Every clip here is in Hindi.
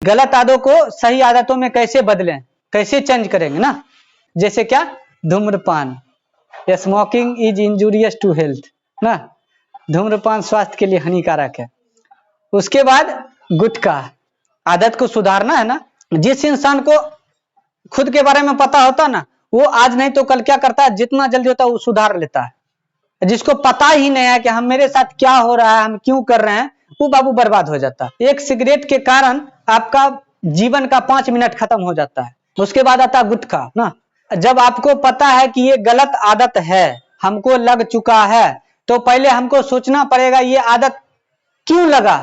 गलत आदतों को सही आदतों में कैसे बदलें, कैसे चेंज करेंगे ना। जैसे क्या, धूम्रपान, smoking is injurious to health ना, धूम्रपान स्वास्थ्य के लिए हानिकारक है। उसके बाद गुटखा, आदत को सुधारना है ना। जिस इंसान को खुद के बारे में पता होता ना, वो आज नहीं तो कल क्या करता है, जितना जल्दी होता है वो सुधार लेता है। जिसको पता ही नहीं है कि हम मेरे साथ क्या हो रहा है, हम क्यों कर रहे हैं, वो बाबू बर्बाद हो जाता है। एक सिगरेट के कारण आपका जीवन का 5 मिनट खत्म हो जाता है। उसके बाद आता है गुटखा ना। जब आपको पता है कि ये गलत आदत है, हमको लग चुका है, तो पहले हमको सोचना पड़ेगा ये आदत क्यों लगा,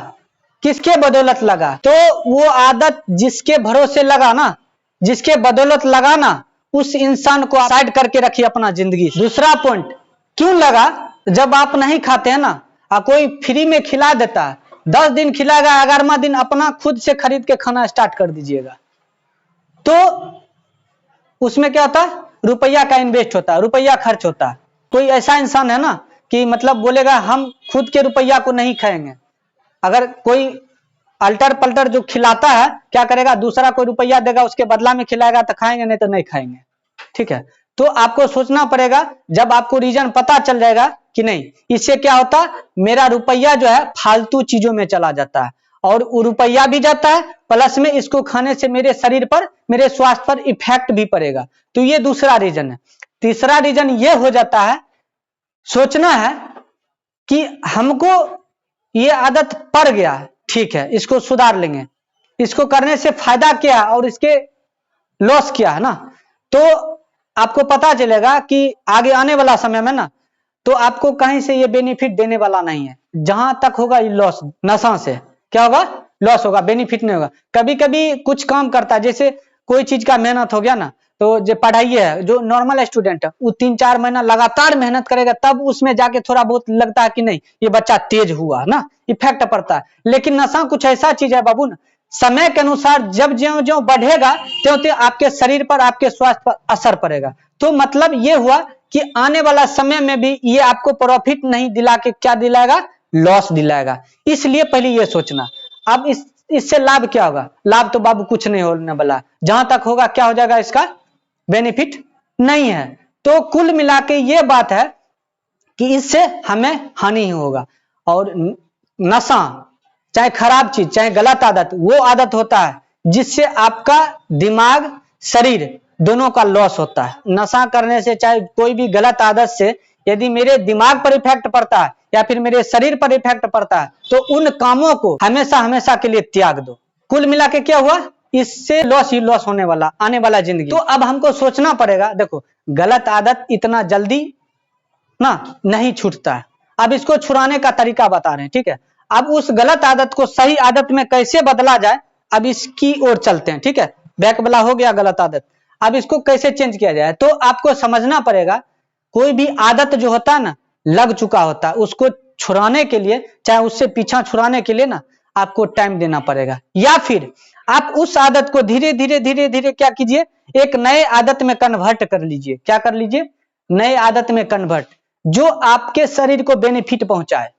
किसके बदौलत लगा। तो वो आदत जिसके भरोसे लगा ना, जिसके बदौलत लगा ना, उस इंसान को साइड करके रखिए अपना जिंदगी। दूसरा पॉइंट, क्यों लगा, जब आप नहीं खाते हैं ना, कोई फ्री में खिला देता है, 10 दिन खिलाएगा, 11वां दिन अपना खुद से खरीद के खाना स्टार्ट कर दीजिएगा। तो उसमें क्या होता है, रुपया का इन्वेस्ट होता है, रुपया खर्च होता है। कोई ऐसा इंसान है ना कि मतलब बोलेगा हम खुद के रुपया को नहीं खाएंगे। अगर कोई अल्टर पल्टर जो खिलाता है, क्या करेगा, दूसरा कोई रुपया देगा, उसके बदला में खिलाएगा तो खाएंगे, नहीं तो नहीं खाएंगे। ठीक है, तो आपको सोचना पड़ेगा। जब आपको रीजन पता चल जाएगा कि नहीं, इससे क्या होता, मेरा रुपया जो है फालतू चीजों में चला जाता है, और वो रुपया भी जाता है, प्लस में इसको खाने से मेरे शरीर पर, मेरे स्वास्थ्य पर इफेक्ट भी पड़ेगा। तो ये दूसरा रीजन है। तीसरा रीजन ये हो जाता है, सोचना है कि हमको ये आदत पड़ गया है, ठीक है, इसको सुधार लेंगे, इसको करने से फायदा क्या है और इसके लॉस क्या है ना। तो आपको पता चलेगा कि आगे आने वाला समय में ना, तो आपको कहीं से ये बेनिफिट देने वाला नहीं है। जहां तक होगा ये लॉस, नशा से क्या होगा, लॉस होगा, बेनिफिट नहीं होगा। कभी कभी कुछ काम करता है, जैसे कोई चीज का मेहनत हो गया ना, तो जो पढ़ाई है, जो नॉर्मल स्टूडेंट है, वो 3-4 महीना लगातार मेहनत करेगा, तब उसमें जाके थोड़ा बहुत लगता है कि नहीं ये बच्चा तेज हुआ ना, इफेक्ट पड़ता है। लेकिन नशा कुछ ऐसा चीज है बाबू ना, समय के अनुसार जब ज्यों ज्यों बढ़ेगा त्यों त्यों आपके शरीर पर, आपके स्वास्थ्य पर असर पड़ेगा। तो मतलब ये हुआ कि आने वाला समय में भी ये आपको प्रॉफिट नहीं दिला के क्या दिलाएगा, लॉस दिलाएगा। इसलिए पहले ये सोचना। अब इससे लाभ क्या होगा, लाभ तो बाबू कुछ नहीं होने वाला, जहां तक होगा क्या हो जाएगा, इसका बेनिफिट नहीं है। तो कुल मिला के ये बात है कि इससे हमें हानि ही होगा। और नशा, चाहे खराब चीज, चाहे गलत आदत, वो आदत होता है जिससे आपका दिमाग, शरीर दोनों का लॉस होता है। नशा करने से, चाहे कोई भी गलत आदत से, यदि मेरे दिमाग पर इफेक्ट पड़ता है या फिर मेरे शरीर पर इफेक्ट पड़ता है, तो उन कामों को हमेशा हमेशा के लिए त्याग दो। कुल मिला के क्या हुआ, इससे लॉस ही लॉस होने वाला, आने वाला जिंदगी। तो अब हमको सोचना पड़ेगा, देखो गलत आदत इतना जल्दी ना नहीं छूटता है। अब इसको छुड़ाने का तरीका बता रहे हैं, ठीक है। अब उस गलत आदत को सही आदत में कैसे बदला जाए, अब इसकी ओर चलते हैं, ठीक है। बैक वाला हो गया गलत आदत, अब इसको कैसे चेंज किया जाए। तो आपको समझना पड़ेगा, कोई भी आदत जो होता है ना, लग चुका होता है, उसको छुड़ाने के लिए, चाहे उससे पीछा छुड़ाने के लिए ना, आपको टाइम देना पड़ेगा। या फिर आप उस आदत को धीरे धीरे धीरे धीरे क्या कीजिए, एक नए आदत में कन्वर्ट कर लीजिए। क्या कर लीजिए, नए आदत में कन्वर्ट, जो आपके शरीर को बेनिफिट पहुंचाए।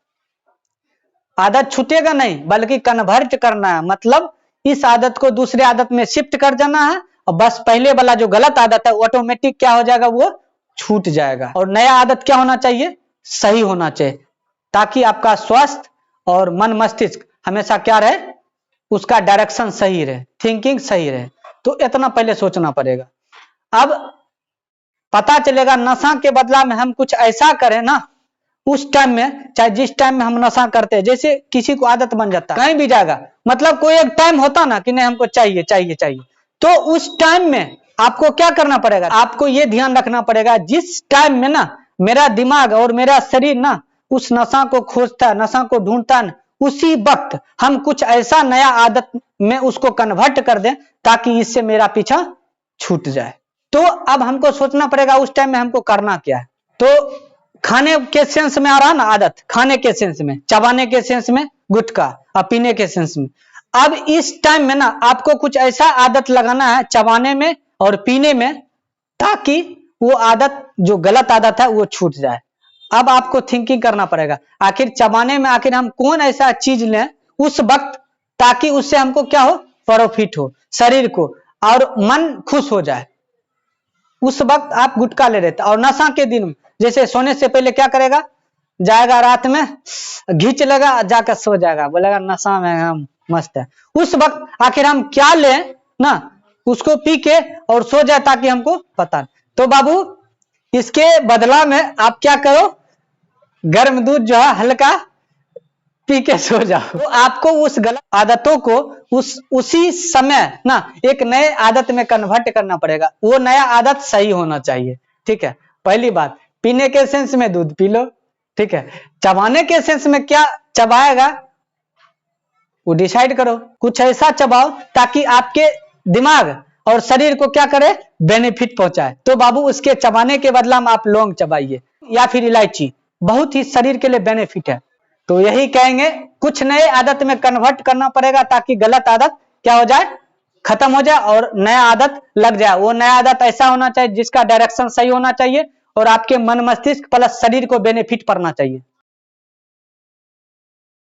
आदत छूटेगा नहीं, बल्कि कन्वर्ट करना है, मतलब इस आदत को दूसरे आदत में शिफ्ट कर जाना है, और बस पहले वाला जो गलत आदत है ऑटोमेटिक क्या हो जाएगा, वो छूट जाएगा। और नया आदत क्या होना चाहिए, सही होना चाहिए, ताकि आपका स्वास्थ्य और मन मस्तिष्क हमेशा क्या रहे, उसका डायरेक्शन सही रहे, थिंकिंग सही रहे। तो इतना पहले सोचना पड़ेगा। अब पता चलेगा नशा के बदला में हम कुछ ऐसा करें ना, उस टाइम में, चाहे जिस टाइम में हम नशा करते हैं, जैसे किसी को आदत बन जाता है, कहीं भी जाएगा, मतलब कोई एक टाइम होता ना कि नहीं हमको चाहिए चाहिए चाहिए, तो उस टाइम में आपको क्या करना पड़ेगा, आपको ये ध्यान रखना पड़ेगा, जिस टाइम में ना मेरा दिमाग और मेरा शरीर ना उस नशा को खोजता है, नशा को ढूंढता है, उसी वक्त हम कुछ ऐसा नया आदत में उसको कन्वर्ट कर दें, ताकि इससे मेरा पीछा छूट जाए। तो अब हमको सोचना पड़ेगा उस टाइम में हमको करना क्या है। तो खाने के सेंस में आ रहा ना आदत, खाने के सेंस में, चबाने के सेंस में गुटखा, और पीने के सेंस में। अब इस टाइम में ना आपको कुछ ऐसा आदत लगाना है चबाने में और पीने में, ताकि वो आदत, जो गलत आदत है, वो छूट जाए। अब आपको थिंकिंग करना पड़ेगा, आखिर चबाने में आखिर हम कौन ऐसा चीज लें उस वक्त, ताकि उससे हमको क्या हो, प्रॉफिट हो शरीर को और मन खुश हो जाए, उस वक्त आप गुटखा ले रहे थे। और नशा के दिन जैसे सोने से पहले क्या करेगा, जाएगा रात में घींच लेगा, जाकर सो जाएगा, बोलेगा नशा में हम मस्त है। उस वक्त आखिर हम क्या लें ना, उसको पी के और सो जाए ताकि हमको पता नहीं। तो बाबू इसके बदला में आप क्या करो, गर्म दूध जो है हल्का पी के सो जाओ। तो आपको उस गलत आदतों को उसी समय ना एक नए आदत में कन्वर्ट करना पड़ेगा। वो नया आदत सही होना चाहिए, ठीक है। पहली बात, पीने के सेंस में दूध पी लो, ठीक है। चबाने के सेंस में क्या चबाएगा वो डिसाइड करो, कुछ ऐसा चबाओ ताकि आपके दिमाग और शरीर को क्या करे, बेनिफिट पहुंचाए। तो बाबू उसके चबाने के बदला में आप लौंग चबाइए या फिर इलायची, बहुत ही शरीर के लिए बेनिफिट है। तो यही कहेंगे, कुछ नए आदत में कन्वर्ट करना पड़ेगा ताकि गलत आदत क्या हो जाए, खत्म हो जाए और नया आदत लग जाए। वो नया आदत ऐसा होना चाहिए जिसका डायरेक्शन सही होना चाहिए और आपके मन मस्तिष्क प्लस शरीर को बेनिफिट पड़ना चाहिए।